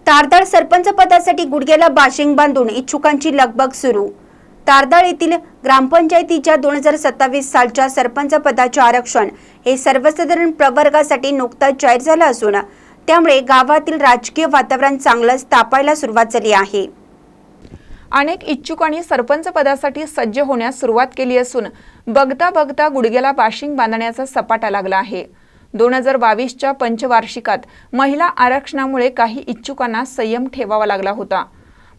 तारदाळ सरपंच पदासाठी गुडघ्याला बाशिंग बांधून इच्छुकांची लगबग सुरू। तारदाळ येथील ग्रामपंचायतीच्या 2027 सालच्या सरपंच पदाचे आरक्षण हे सर्वसाधारण प्रवर्गासाठी नुकताच जाहीर झालं असून त्यामुळे गावातील राजकीय वातावरण चांगलंच तापायला सुरुवात झाली आहे। अनेक इच्छुकांनी सरपंच पदासाठी सज्ज होण्यास सुरुवात केली असून बघता बघता गुडघ्याला बाशिंग बांधण्याचा सपाटा लागला आहे। 2022च्या पंचवार्षिकात महिला आरक्षणामुळे काही इच्छुकांना संयम ठेवावा लागला होता।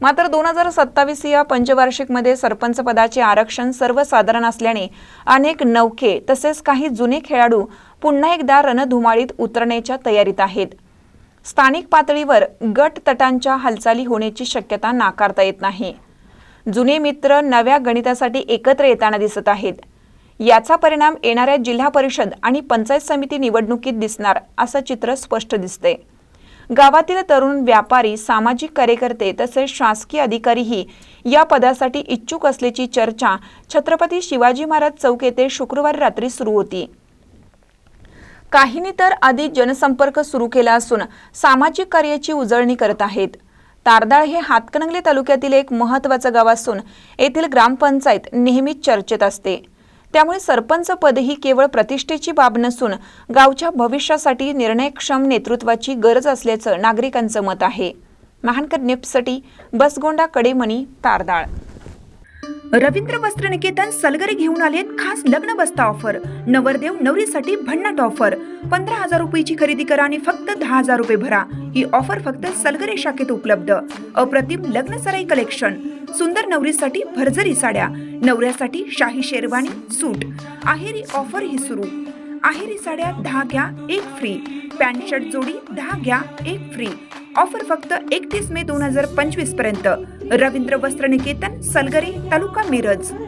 मात्र 2027 या पंचवार्षिकमध्ये सरपंच पदाचे आरक्षण सर्वसाधारण असल्याने अनेक नवखे तसेच काही जुने खेळाडू पुन्हा एकदा रणधुमाळीत उतरण्याच्या तयारीत आहेत। स्थानिक पातळीवर गट तटांच्या हालचाली होण्याची शक्यता नाकारता येत नाही। जुने मित्र नव्या गणितासाठी एकत्र येताना दिसत आहेत। याचा परिणाम येणाऱ्या जिल्हा परिषद आणि पंचायत समिती निवडणुकीत दिसणार असं चित्र स्पष्ट दिसते। गावातील तरुण व्यापारी, सामाजिक कार्यकर्ते तसेच शासकीय अधिकारीही या पदासाठी इच्छुक असल्याची चर्चा छत्रपती शिवाजी महाराज चौक येथे शुक्रवारी रात्री सुरू होती। काहींनी तर आधी जनसंपर्क सुरू केला असून सामाजिक कार्याची उजळणी करत आहेत। तारदाळ हे हातकणंगले तालुक्यातील एक महत्त्वाचं गाव असून येथील ग्रामपंचायत नेहमीच चर्चेत असते। त्यामुळे सरपंच पद ही केवळ प्रतिष्ठेची बाब नसून गावच्या भविष्यासाठी निर्णयक्षम नेतृत्वाची गरज असल्याचं नागरिकांचं मत आहे। महानकर न्यूजसाठी बसगोंडा कडेमणी, तारदाळ। रवींद्र वस्त्र निकेतन सलगरे घेऊन आलेत खास लग्न बस्ता ऑफर। नवरदेव नवरीसाठी भन्नाट ऑफर। 15,000 रुपयाची खरेदी करा आणि फक्त 10,000 रुपये भरा। ही ऑफर फक्त सलगरे शाखेत उपलब्ध। अप्रतिम लग्न सराई कलेक्शन, सुंदर नवरीसाठी भरजरी साड्या, नवऱ्यासाठी शाही शेरवानी, सूट। आहेरी ऑफर ही सुरू। आहेरी साड्या 10 घ्या 1 फ्री। पॅन्ट शर्ट जोडी 10 घ्या 1 फ्री। ऑफर फक्त 31 मे 2025 पर्यंत। रवींद्र वस्त्र निकेतन, सलगरे, तालुका मिरज।